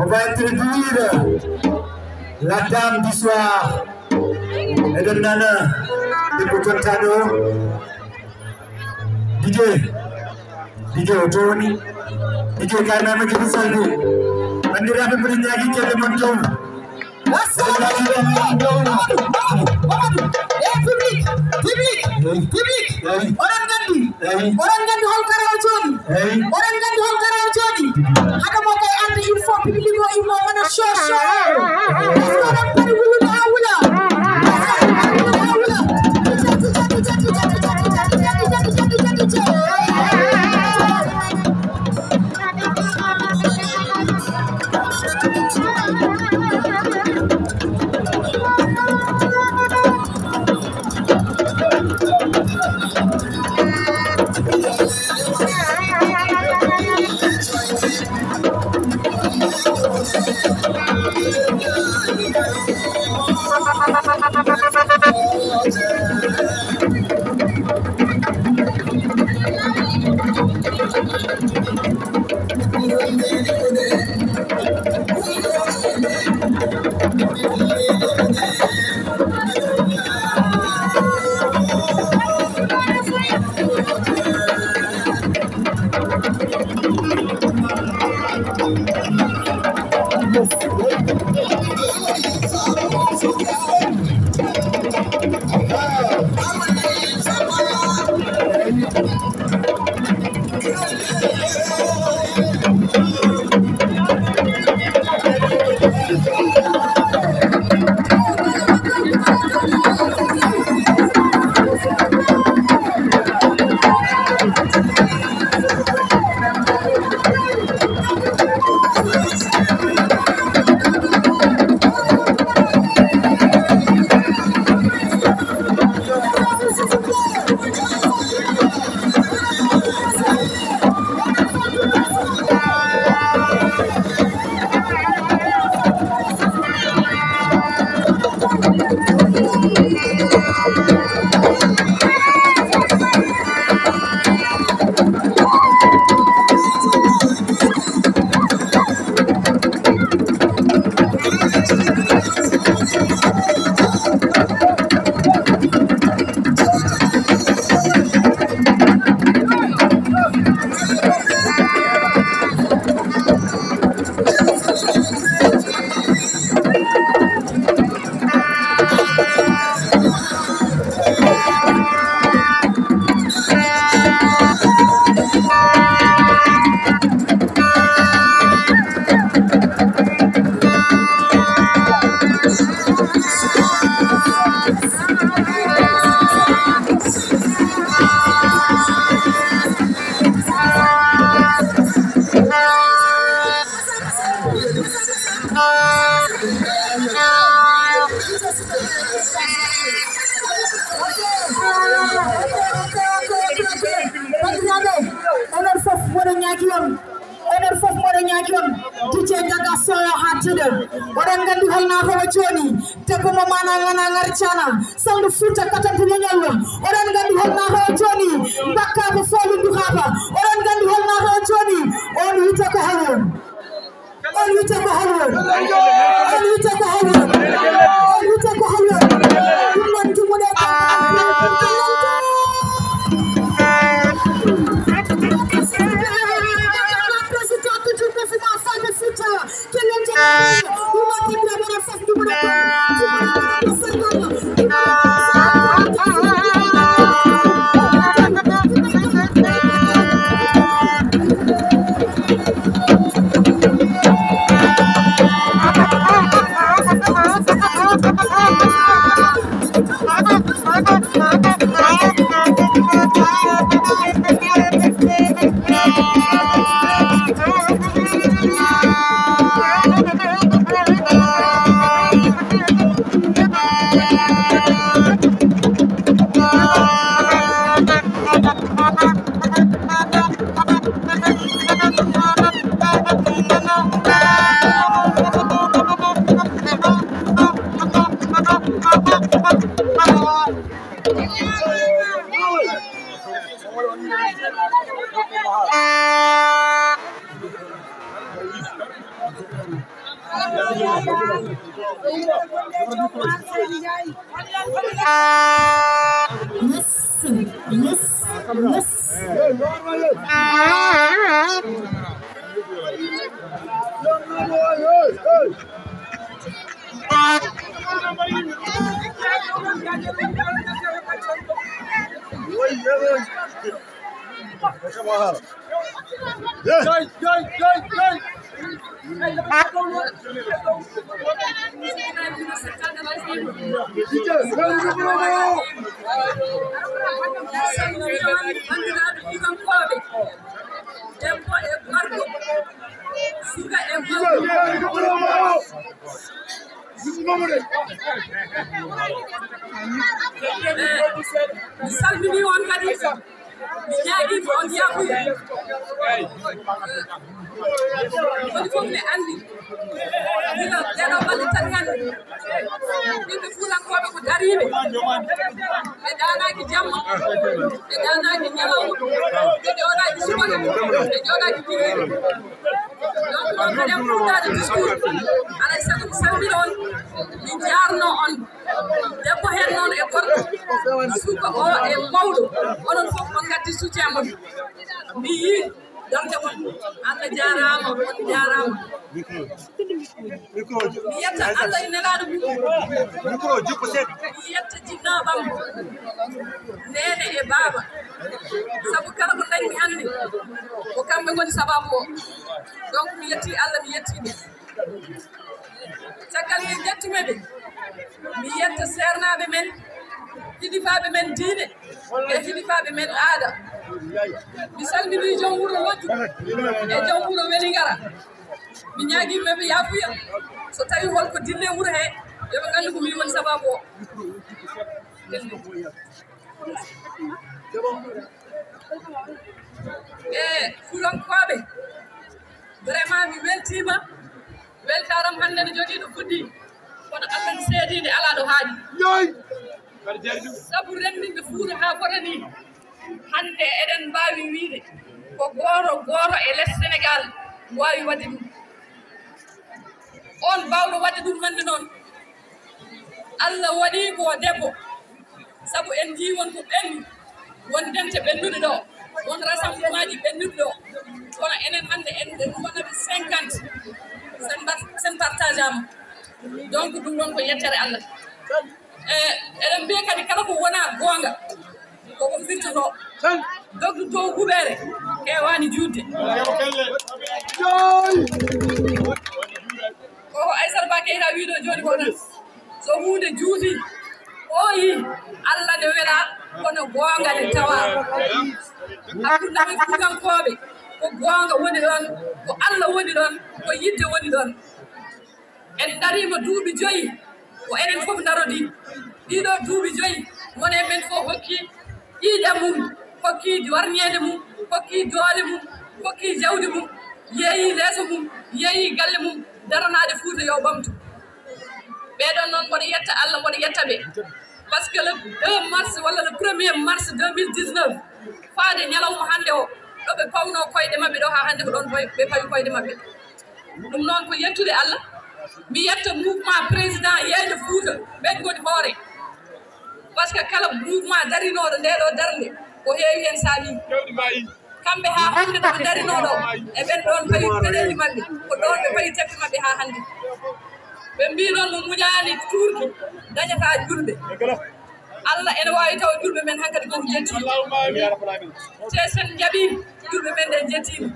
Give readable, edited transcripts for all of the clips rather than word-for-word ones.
On va introduire la dame du soir, Madame Nana de Bukotano, DJ Otoni, DJ Karnama Kisaldu, Mandira Purinyaki Kelamanton. Orang ganti Holkar Ojoni. Ada mau kayak anti info, pilih info mana show. Sekarang dari hulu ke hawla. Orang ganti hal na hawa joni tegu mamana ngana ngarchana sandu futa kata punyanyalwa orang ganti hal na hawa joni mbaka befolu duhaba orang ganti hal na hawa joni on hitaka hawo on Salmini on kadi mi jaagi on yabuye woni fof ne andi mino ɗeɗo balɗe tan gandi ɓiɓɓe fuurankoɓe ko dariɓe ɓe danaki jamma ɓe danaki ñalawma ɓe joɗaki subaka ɓe joɗaki kiwiri donc ɗon kaɗen fuɗɗade discours alay sago mi salmina on mi jarno on debbo hen noon e gorko suka o e mawɗo onon fof on gaddi soutien mon mi yii donde mon Allah jarama on jarama mi yetta Allah e nelaɗo mum mi yetta jinnaɓam nene e baba saabu kala ko dañmi hande ko kamɓe goni sababu o donc mi yetti Allah mi yettiɓe caggal nde jettumeɓe mi yetta sernaɓe men hilifaɓe men diine e hilifaɓe men aada mi salmini joom wuuro wojju e joom wuuro weli ngara mi ñaguimeɓe yafuya so tawi holko dille wuuro he yoɓe gandu ko min woni sababu o e fuurankoɓe vraiment mi weltima weltaram hande ne jogui ɗo fuɗɗi kono Allah ne seedide ala ɗo haaɗi sabu renndinde fuuta ha fota ni hande eɗen mbawi wiide ko goto e less Sénégal wawi wadde ɗum on mbawɗo wadde ɗum hande noon Allah waɗi ko debbo sabu en ji won ko ɓenni won dente ɓennuɗe ɗo won rassemblement ji ɓennuɗe ɗo kono enen hande en wonaɓe 50 sen partage ama donc ɗum ɗon ko yettere Allah eɗen mbiya kadi kala ko wona gonga koko firtoto dogdu to huɓere kewani judde koko Aissata Ba Keita wiɗo joni ko tan so hunde juuti o yi Allah ne weela kono gonga ne tawa hakkudaɓe fuutankoɓe ko gonga woni ɗon ko Allah woni ɗon ko yidde woni ɗon en darima duuɓi 5 ko enen fof darodi ɗiɗo duuɓi 5 wone men fof hokki ƴiiƴam mum hokki warñede mum hokki doole mum hokki jawdi mum yeeyi leeso mum yeeyi galle mum daranade Fuuta yo ɓamtu ɓeɗon noon mboɗo yetta Allah mboɗo yetta ɓe par ce que le 2 mars walla le 1er mars 2019 faade ñalawma hande o ɗo ɓe pawno koyɗe mabɓe ɗo ha hande ko ɗon ɓe pawi koyɗe mabɓe ɗum noon ko yettude Allah mi yetta mouvement président yeeyde Fuuta ɓen goni hoore par ce que kala mouvement darinoɗo ndeɗo darde ko heewi hen saali kamɓe ha hande ɗoɓe darinoɗo e ɓen ɗon payi peɗeli mabɓe ko ɗon ɓe payi teppi mabɓe ha hande ɓe mbi noon mo muñani tuurki dañata julɓe Allah ene wawi taw julɓe men hankkadi koko jettimi te sen jaaɓi julɓe men ɗen jettimi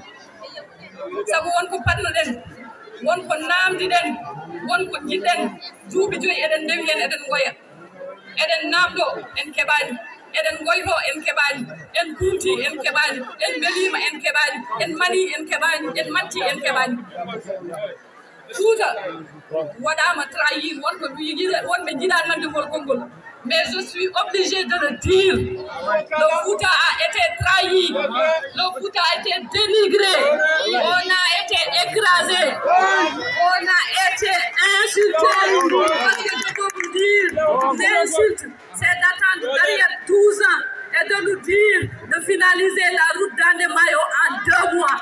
saabu wonko patnoɗen wonko namdiɗen wonko jiɗɗen duuɓi 5 eɗen ndewi hen eɗen goya eden namdo en keɓani eden goyto en keɓani en kumti en keɓani en belima en keɓani en mani en keɓani en matti en keɓani Fouta waɗama trahir wonɓe jiiɗa nandugol konngol mais je suis obligée de le dire. Le Fouta a été trahi, le Fouta a été dénigré, on a été écrasé, on a été insulté. Parce que je peux vous dire, l'insulte, c'est d'attendre derrière 12 ans et de nous dire de finaliser la route d'Andemayo en 2 mois.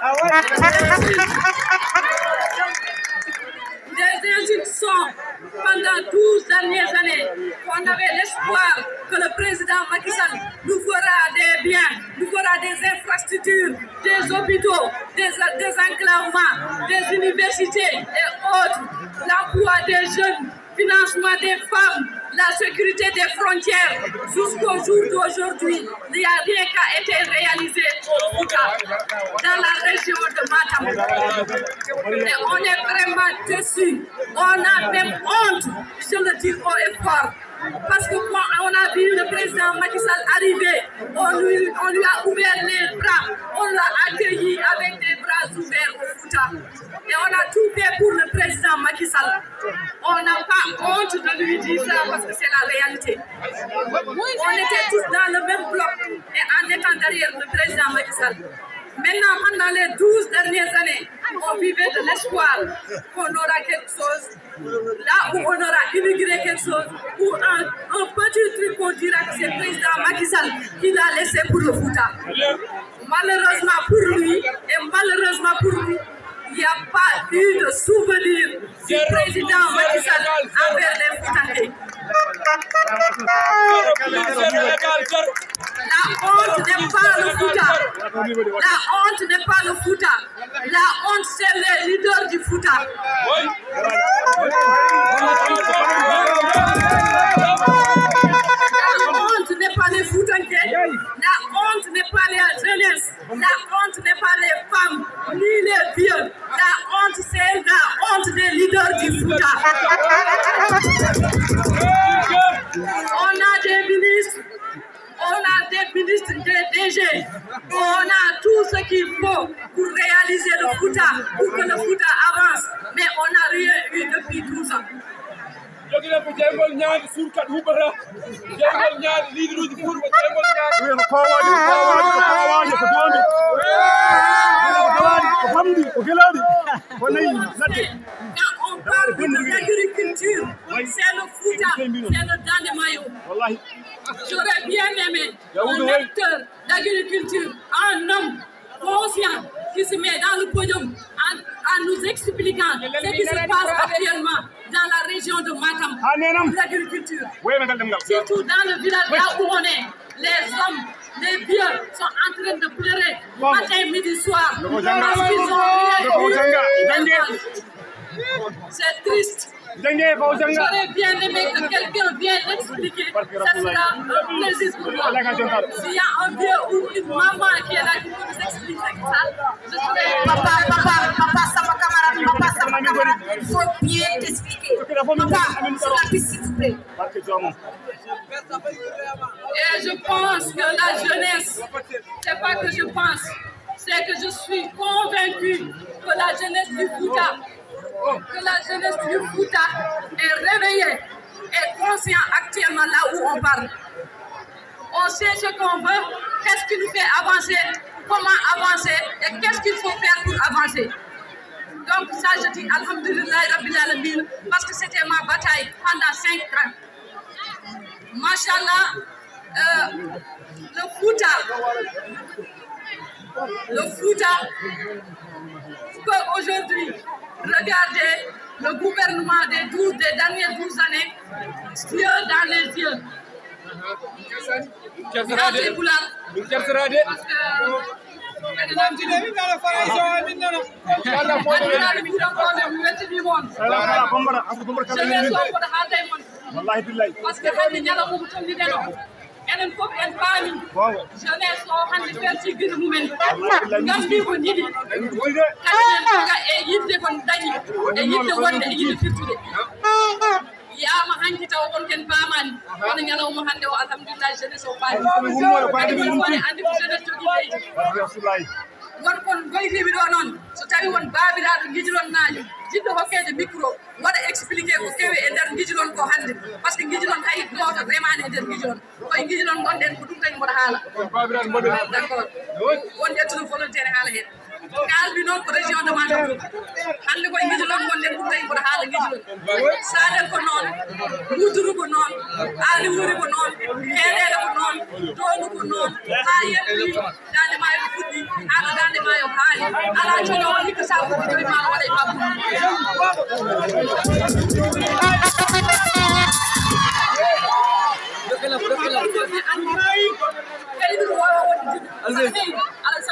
Les insultes sont, pendant 12 dernières années, on avait l'espoir que le président Macky Sall nous fera des biens, nous fera des infrastructures, des hôpitaux, des enclavements, des universités et autres, l'emploi des jeunes, financement des femmes, la sécurité des frontières. Jusqu'au jour d'aujourd'hui, il n'y a rien qui a été réalisé au Fouta, dans la région de Matam. Et on est vraiment déçus. On a même honte, je le dis haut et fort. Parce que quand on a vu le président Macky Sall arriver, on lui a ouvert les bras, on l'a accueilli avec des bras ouverts au Fouta. Et on a tout fait pour le président Macky Sall. On n'a pas honte de lui dire ça parce que c'est la réalité. On était tous dans le même bloc et en étant derrière le président Macky Sall. Maintenant, pendant les 12 dernières années, on vivait de l'espoir qu'on aura quelque chose, là où on aura immigré quelque chose, ou un petit truc qu'on dira que c'est le président Macky Sall qui l'a laissé pour le Fouta. Malheureusement pour lui, et malheureusement pour nous, il n'y a pas eu de souvenir du président Macky Sall envers les Foutanais. La honte n'est pas le Fouta. La honte n'est pas le Fouta. La honte, c'est les leaders du Fouta. La honte n'est pas les Foutanais. La honte n'est pas les jeunesse. La honte n'est pas les femmes, ni les vieux. La honte, c'est la honte des leaders du Fouta. On a des ministres. On a des ministres, des DG, on a tout ce qu'il faut pour réaliser le Fouta, pour que le Fouta avance, mais on n'a rien eu depuis 12 ans. Quand on parle de l'agriculture, c'est le Fouta, c'est le Dandemayo. J'aurais bien aimé un acteur d'agriculture, un homme conscient qui se met dans le podium en nous expliquant ce qui se passe actuellement dans la région de Matam, l'agriculture. Surtout dans le village là où on est, les hommes, les vieux sont en train de pleurer matin, midi, soir. Parce qu'ils ont rien. C'est triste. J'aurais bien aimé que quelqu'un vienne expliquer. Ça sera un plaisir pour moi. S'il y a un vieux ou une maman qui est là qui peut nous expliquer ça, je serai... Papa, sama camarade, il faut bien t'expliquer. Papa, sur la piste, s'il vous plaît. Et je pense que la jeunesse, c'est pas que je pense, c'est que je suis convaincue que la jeunesse du Fouta, est réveillée et consciente actuellement là où on parle. On sait ce qu'on veut, qu'est-ce qui nous fait avancer, comment avancer et qu'est-ce qu'il faut faire pour avancer. Donc ça, je dis Alhamdulillah Rabbil Alamin parce que c'était ma bataille pendant 5 ans. Machallah, le Fouta peut aujourd'hui regarder le gouvernement des dernières 12 années, yeux dans les yeux. Parce que enen fof en paami jeunesse o hannde fertigiri mumen nganndi ko yiɗi kañumen joga e yidde kon dañi e yidde wonde e yidde firtude yama hanki taw on ken pamani on nyalawma hande o alhamdulillah jeunesse o faani andi ko jeunesse jogi leydi won kon goytiɓe ɗo noon so tawi won babiraɗo guijilon naji jiɗɗo hokkede micro waɗa expliqué ko kewi e nder guijilon ko hande par ce que guijilon hay goto remani e nder guijilon koye guijilon gonɗen ko ɗum tagi mboɗo haala d' accord won ƴettuno volontaire haala hen kalbi noon ko région de Matam hande koye guijilon gonɗen ɗum tagi mboɗo haala guijilon saden ko noon wuduru ko noon aali wuri ko noon heeɗede ko noon downu ko noon ha yetti dande maayo fuɗɗi haala dande maayo haali ala coñowo hikka sa fuɗɗi ma waɗa e babbu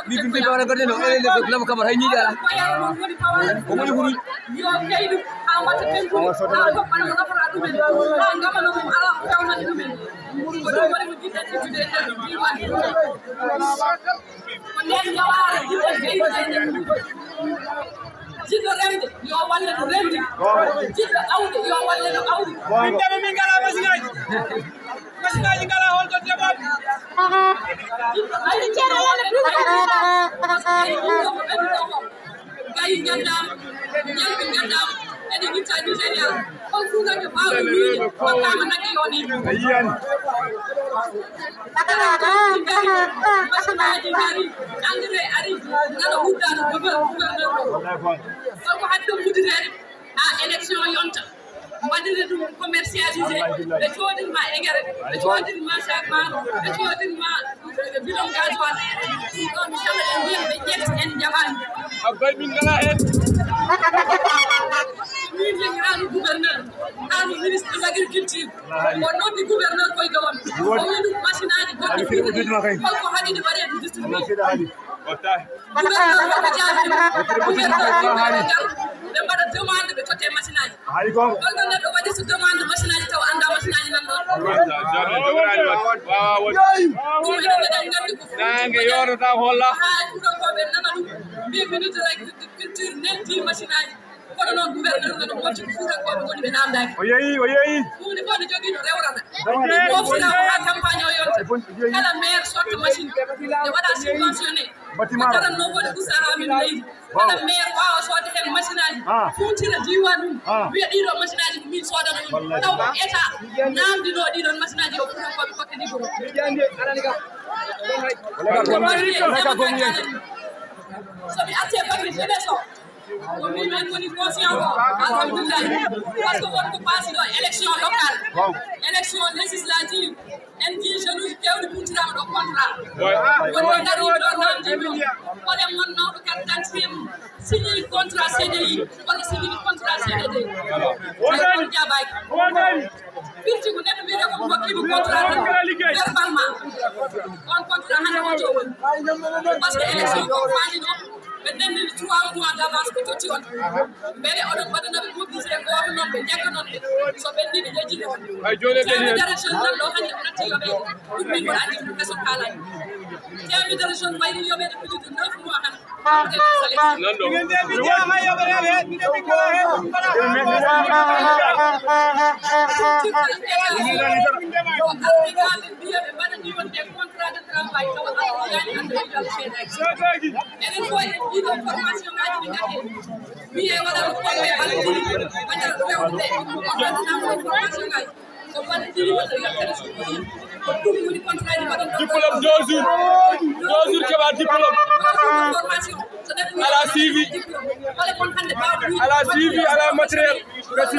Bibi orang kerja no, lama kamar hari ni dah lah. Omong huru. Yo kaidu awat tempo. Aku mana mana peradu ben. Angga mana mana ala kau mana tu ben. Bodoh mana mungkin tak cuci deh. Kemudian jawab kita kaidu. Jika remdi, yo walle no remdi. Jika awde, yo walle no awde. Minta mingala masinaj. Masinaj ngala hol to jabab. Ay cera la gay ngandam yelbi ngandam edi gita Nigeria on fuga ke baawu ni wala ma nak yoni ayan masinaji ngari angre ari ngala hudda no gouverneur ko haddo mudire a élection yonta wadire dum commercialisé be jodinma egere be jodinma chakman be jodinma bidon gasoil ko mi shala en biya be jet en jaban abay min ngala hen min ngi gouverneur alu ministre de l'agriculture ko non di gouverneur koy gawon ko windu machine aji ko hadi di bare distribution wallahi gouverneur ko jaabi gouverneur be mbada demande be tote machine aji hay go golno neddo wadi so demande machine aji taw anda machine aji nan non nange yorata holla ha ko be nana dum be ministre de l'agriculture nelti machine aji kono non gouverneur ngado wonti fuura ko be woni be namdaki o yeyi woni ko jogi no rewrata ko fina ko campagne o yonta kala maire sorte machine de wada subventionné bâtiment kala no woni usara min leydi kala maire waawa sodde hen machine aji funtira diwan dum wiya ɗiɗo machine aji min sodana ɗum taw état namdino ɗiɗon machine aji o fuura ko be kotte ɗiɗo so mi acce bagri jeunesse o ko min men woni conscient o alhamdulillah parce que wonko paasi ɗo élection locale élection législative en ji jeune kewɗe putirama ɗo contrat wonɓe gariɓe ɗo namdiɓe koɗe monnawɗo carte d'identité signé contrat CDI kono signé contrat CDD on jabaki firti ko neɗɗo wiyete ko hokkiɓe contrat verbalement on contrat hande o jowoni par ce que élection ko faani ɗo ɓe ndendini 3 mois d' avance ko totti on mbele oɗon waɗanaɓe mobilisé goto noon ɓe jagga noon ɓe so ɓenndini jejjini on temedere jeune nan ɗo hannde o natti yoɓede ɗum min mboɗa andi ɗum ɓeson haalani temedere jeune wayri yoɓede plus de 9 mois han mbiyaɓe mbaɗani wonde contrat de travail tawa aliyani andoidal seeɗaki enen fo en ɗiɗo formation ngaji ɗi gadde wiye waɗata koɓe ballodiri waɗata rewde waɗanama formation ngaji so ballodiri walla yettere suuɗi ko ɗum woni contrat ji mbaɗon diplôme 2 jours keɓa diplôme formation so neɗɗo ala suivi wala kon hande ala suivi ala matériel kasi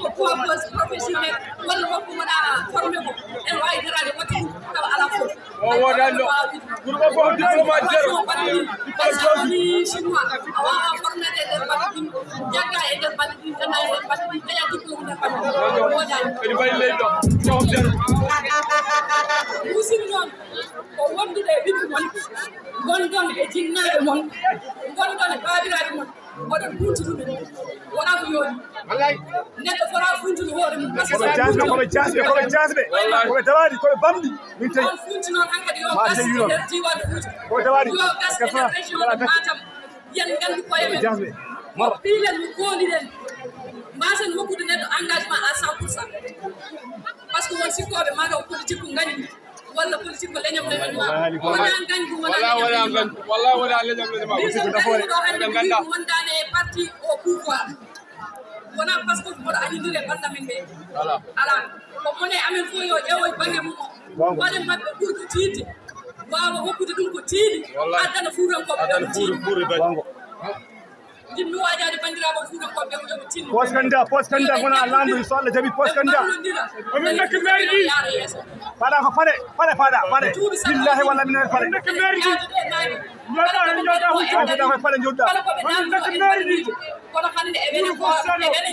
ko pose professionnel walla wonko waɗa formé ko en wawi darade watti tawa ala fof o wodani ɗo pour ko fof diplôme a zéro ni chinois a wawa formede e nder balɗe ɗin jagga e nder balɗe ɗin dana e nder balɗe ɗin daña diplôme nder balɗe wodani kadi mbaɗi leydi ɗo cohom zéro musini noon ko wondude e ɓiɓɓe mon gonɗon e jinnaɓe mon gonɗon e babiraɓe mon oɗon funtuɗuɓe wona ko yooni neɗɗo fota funtude hoore mum koɓe jasɓe koɓe dawaɗi koɓe bamɗi min tawi on funti noon hankkadi yo gas nder diwan Fouta yo gas e nder région de Matam yen ngandu koye men mo piilen mo kooliɗen mbasen hokkude neɗɗo engagement à 100%. Parce que won sikkoɓe mataw politique ko gañi walla politique ko leñam leñam ma wona gañi ko wona wallahi wona leñam leñam ma politique ko hande wondane parti au pouvoir wona parce que boɗo anidire banda men ɓe ala ko mone amen fo yo ƴeewoy bange mum o waɗe mabɓe ɓurɗo tiidde wawa hokkude ɗum ko tiiɗi addana fuurankoɓe ɓe tiiɗi jinmi wajade bandiraɓe fuurankoɓe ɓe ko yoɓe tinno post candidat wona landu so Allah jaɓi post candidat omin nakki maire ɗi faɗa ko faɗe billahi walla minen faɗe nakki maire ɗi joɗa koye faɗe joɗɗa omin nakki maire ɗi kono hande eɓene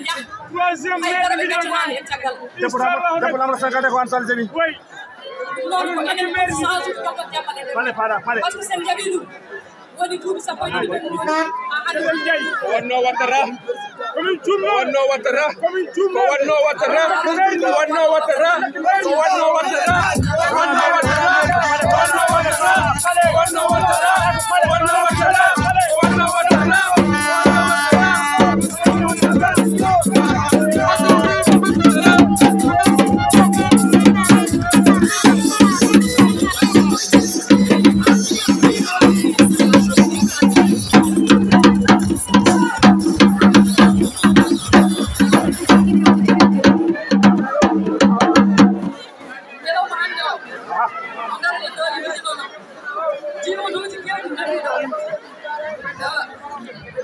jaha troisiéme maire ɗi e caggal debbo lamro sagade ko an so Allah jaɓi noon ko enen change koko jaɓɓaɗe faɗe par ce que sen jaɓi ɗum woni duuɓi sappo e ɗiɗi wonno wattata komin cumno wonno wattata komin cumno wonno wattata wonno wattata wonno wattata wonno wattata wonno wattata wonno wattata wonno wattata wonno wattata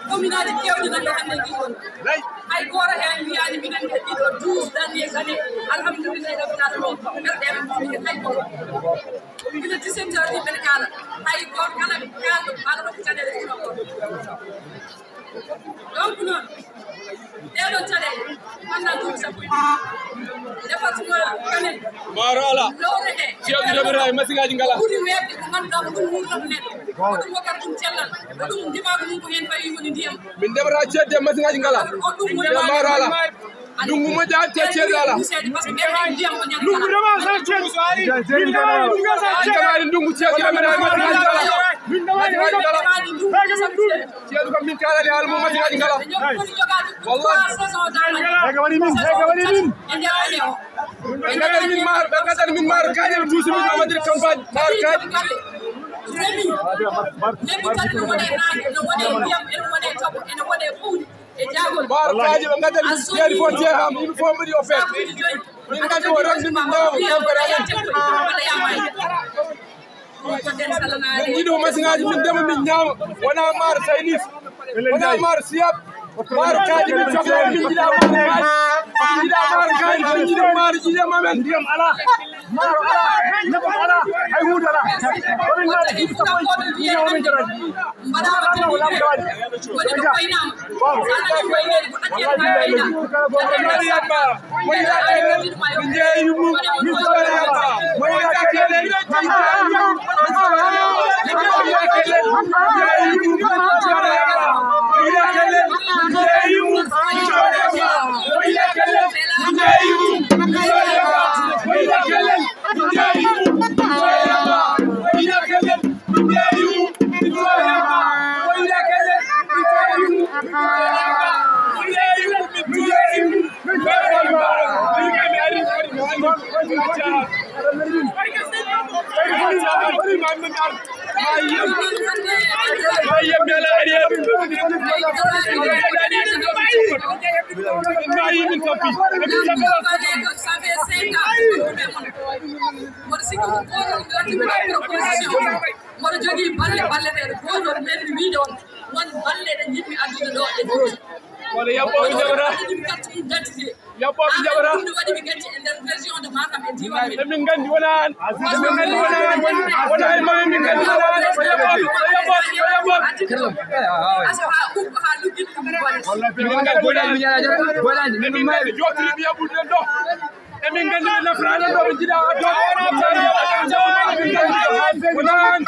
commune kewɗi nan hande ɗiɗon hay goto hen wiyani minen de ɗiɗo 12 derniers années alhamdoulillahi rabbil alamin ɓerɗeɓe moɓe hay goto ina 17 heures ɗi ɓeɗe kaala hay goto kala kalɗo aɗa waɗi caɗele ɗino goto donc noon ɗeɗon caɗele pendant duuɓi sappo e ɗiɗi département Kanel maro ala lowre ɗe cewɗi ɗoɓira masiŋaji ngala ɓuuri webde ko ganduɗa ko ɗum wurnoto neɗɗo ko ɗum hokkata ɗum cellal ko ɗum ndimago mum ko hen fayi woni ndiyam min deɓata cedde masiŋaji ngala o ɗum woni maro ala dungu moƴƴa te cedde ala par ce que ɓeɗa ndiyam ko ñande dungu dema sa cedde so ari jamani dungu cedde ɗoɓira masiŋaji ngala masiŋaji ngala ceeɗu kam min kalani haala mum masiŋaji ngala hege waɗi min ɓe gadani min maaro ɓe gadani min maaro kaƴe ɓe tuusi min amadiri campagne maaro kaƴe remi tan no wone naage no wone ndiyam ene wone tabo ene wone ɓuuɗi e jagol maaro kaƴe ɓe gadani jeeri fof jeeham yimɓe fof mbaɗi o feet min gandi o rende min nawamo yamkare amen min jiiɗi o masiŋaji min ndema min ñaama wona maaro saynis wona maaro siyab maaro kaƴe min cohla min jiiɗa maaro kaƴe min jiiɗa maaro jiidema men ndiyam ala maaro ala nebbam ala hay hunde ala komin naɗe duuɓi sappo e omin jaraji mboɗo jogii balle balleteeɗe goto men wiide on won balle ɗe jiɗmi addude ɗo e wala yabboɓe jaɓata waɗimi carte d'identité yabboɓe jaɓata ɗum waɗimi gacci e nder région de Matam e diwan men emin gandi wona an emin gandi wona an wona e mami min gandi wona an o yabboɓe asa ha ɓuɓɓo ha luggiɗi ko mbaɗe min gandi wona emin gandi jotiri mi yaɓude ɗo emin gandi ɓe nafrani ɗo ɓe jiiɗa addo wona an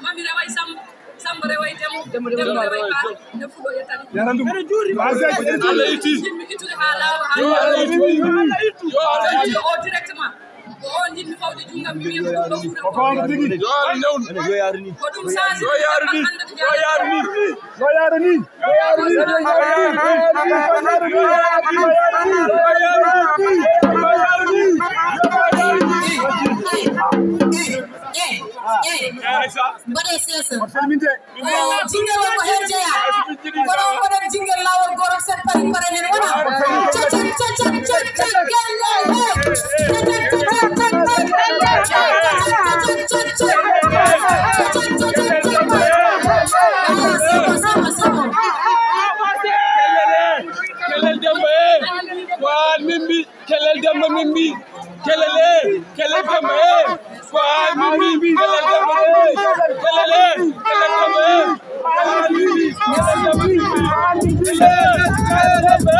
mami raway sam sambare way dem way ba ne fudo yetani yarandu Allah yiti yimmi itude ha lawa ha yo Allah yiti yo o directement on yimmi fawde jungam mi wi'e ko ko am tigi yo newn yo yarni ko dum saji yo yarni Bade sesa jingle ko herjeya ko jingle lawol gorok set pari parenen wona kelel dembe wan mimbi kelel dembe mimbi kelele kelel dembe wan mimbi kelel dembe kelele kelel dembe wan mimbi kelel dembe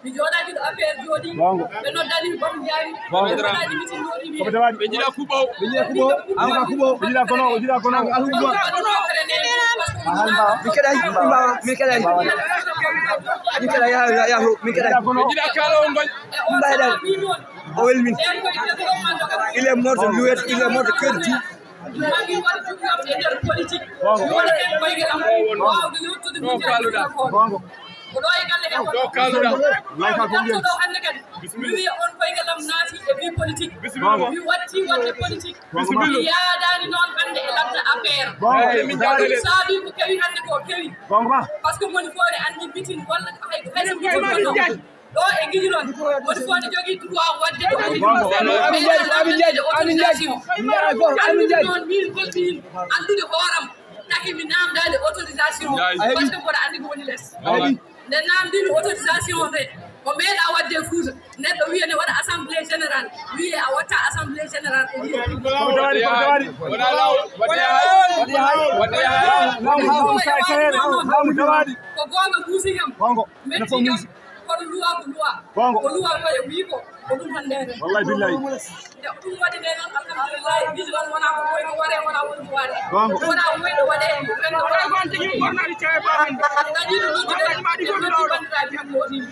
mi joɗaɗi ɗo affaire jooɗi ɓe noddani mi bomi jaari ɓeɗaɗi mitin jooɗi ɓe jiɗa kuɓo anga kubo jira kono mi keɗa ya mi keɗa ɓe jiɗa kalawo ngol mbayɗa o welmin il est mort de cœur tout mami waɗa jugam e nder politique waɗa en koygeɗam wawde yettude bongo ko ɗo e galle he ɗo kaluɗa ɗo hannde kadi mi wiya on koygeɗam naati e vie politique mi watti wadde politique mi yaadani noon hannde e ladde affaire saabi ko kewi hannde ko kewi par ce que moni fof ne anndi mitin walla hayso mitin wonno ɗo e guiɗiron woni fof ne jogii droit wadde noon min golɗin anndude hooram taki mi namdade autorisation par ce que mboɗa anndi ko woni less nde namdimi autorisation nde ko meeɗa wadde Fouta neɗɗo wiya ne waɗa assemblée générale wiye a watta assemblée générale ko gonga duusi kam metti kam kono luwa ko luwa ko e wi ko ɗum tan ndede wallahi billahi ɗum waɗi nde noon alhamdulillah vigilance wona ko woyno waɗe wona woni ko waɗe wona woyno waɗe dañiɗo noddude noddi bandiraɓe kam nootima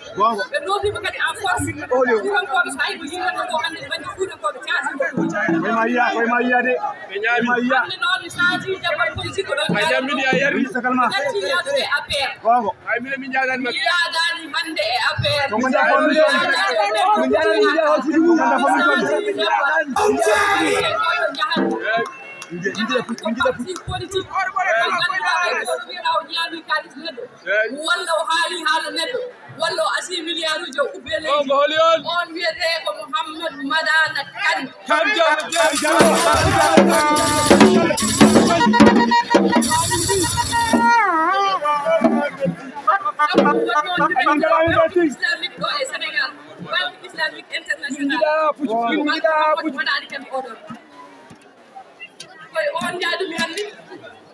ɓe nootima kadi en force fuutankoɓe so hay ko yimɓe ko hannde ɓe fuutankoɓe caasi koye ma yiya de hannde noon mi changi jabbal politique ko ɗon gatti yadude affaire ay mine min jaadani makko yaadani hannde e affaire politique walla o haali haala neɗɗo walla o asi milliard uji o ubbe leydi on wiyete ko Mouhamadou Madana islamique ɗo e Sénégal banque islamique international waɗani ken oɗon koye on jaadumi hannde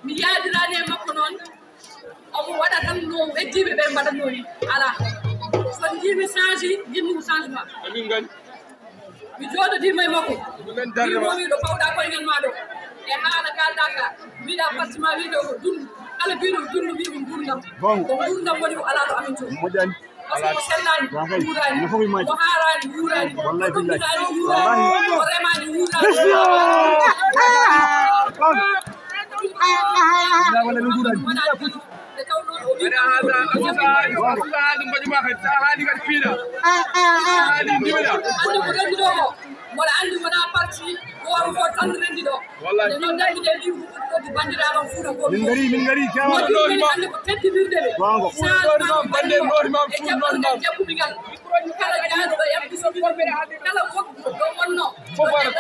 mi yaadirani e makko noon omo waɗa tan no wejjiɓe ɓe mbaɗatno ni ala so jimi change jinmi changement amin gani mi jooɗodima e makko wimomiɗo pawɗa koyngel ma ɗo e haala kalɗa ka mbiɗa parti ma wiide ko dundu kala mbiɗo dundu wiɓe gurdam ko gurdam woni ko ala ɗo amin to par ce que ko sellani wuurani ko haarani wuurani ko ɗummitani wuurani ko remani wuurani أنا هذا أصلا مجمع خد هذه قد فينا هذه دمنا أنا بدي دوما ولا عندي ولا بارتي ولا فوتان بدي دوما والله لأنه ده بدي لي بدي راه فورا من غري كم عندي كتير بدي بدي نور ما فور نور ما جابوا بيجال كلا جاد يا بيسون كلا وقت دوما فوفر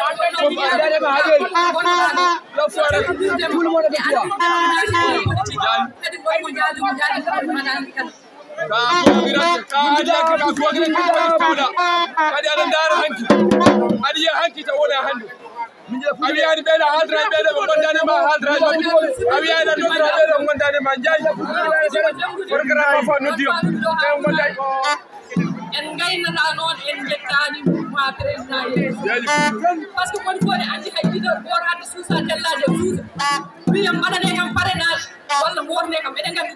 la foire tout le monde avec toi abi yani be la hadra be la gondane ma hadra abi yani no dra be la gondane ma njay programme fa no dio e gonday en gaynana non en jettani ma président parce que kon fone andi hay leader bor hande sousa tellaje sousa biyam badane kam parrainage walla morne kam eden gandi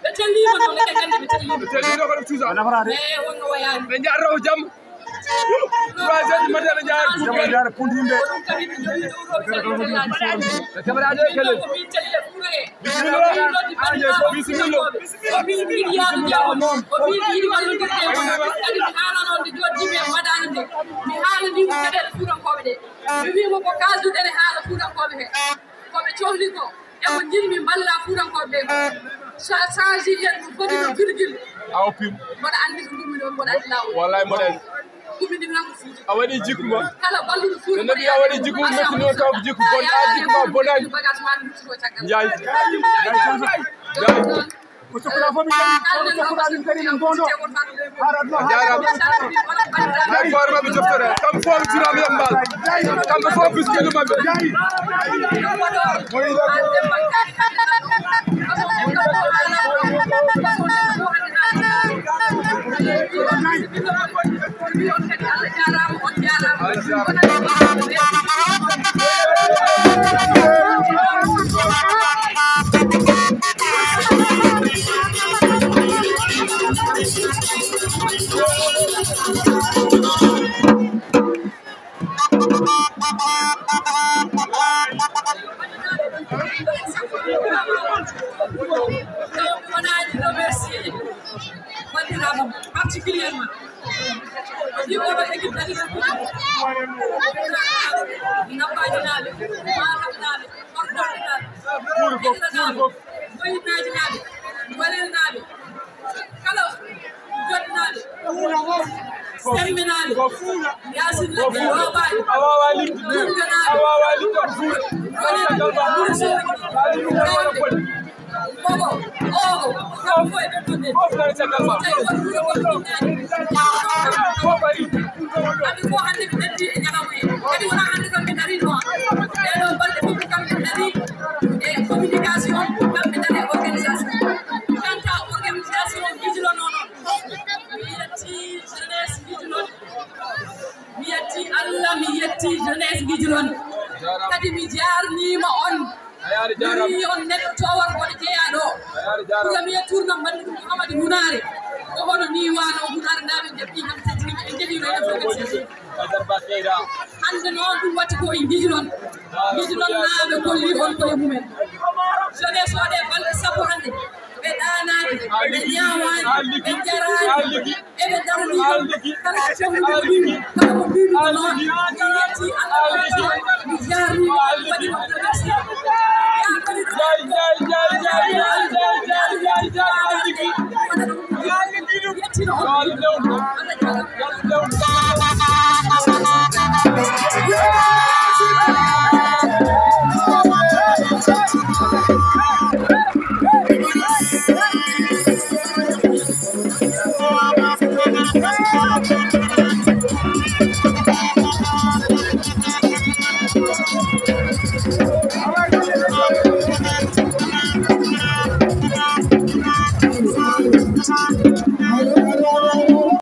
be tellima non eden gandi be tellima ko sousa e wonno wayani be jarraw jam troisième madame jaar pundinde camarade kele awadi jikuma nabi awadi jikuma metino taw jiku bon jikuma bonani njay ko sokla fami ko sokla din kari nan gondo jaram ay forma bi joftore kam fo turam yambal kam fo biskelu mabbe particulièrement di wala équipe de nabaajinaɓe maɗaɓnaɓe ordinaɓe boyinajinaɓe walelnaɓe kala jotnaɓe serminaɓe yasinnaɓe wawaɓe Bobo, Ogo, come for it. Ni on net towar ko jeyaɗo premier tourna mandi dum Muhammad Hunare ko hono ni wano Hunare ndaɓe debbi kam teddi en jeeɗi no en hande noon ɗum watti ko e jijinon naaɓe kolli on koye mumen jeunesse o ɗe balɗe sappo hande ɓe ɗanaɓe ɓe ñawani ɓe jarani eɓe darani kala cohluɓe ɗumi kala ko mbimi ko noon mi yetti Allah mi jarni waɗi on remercié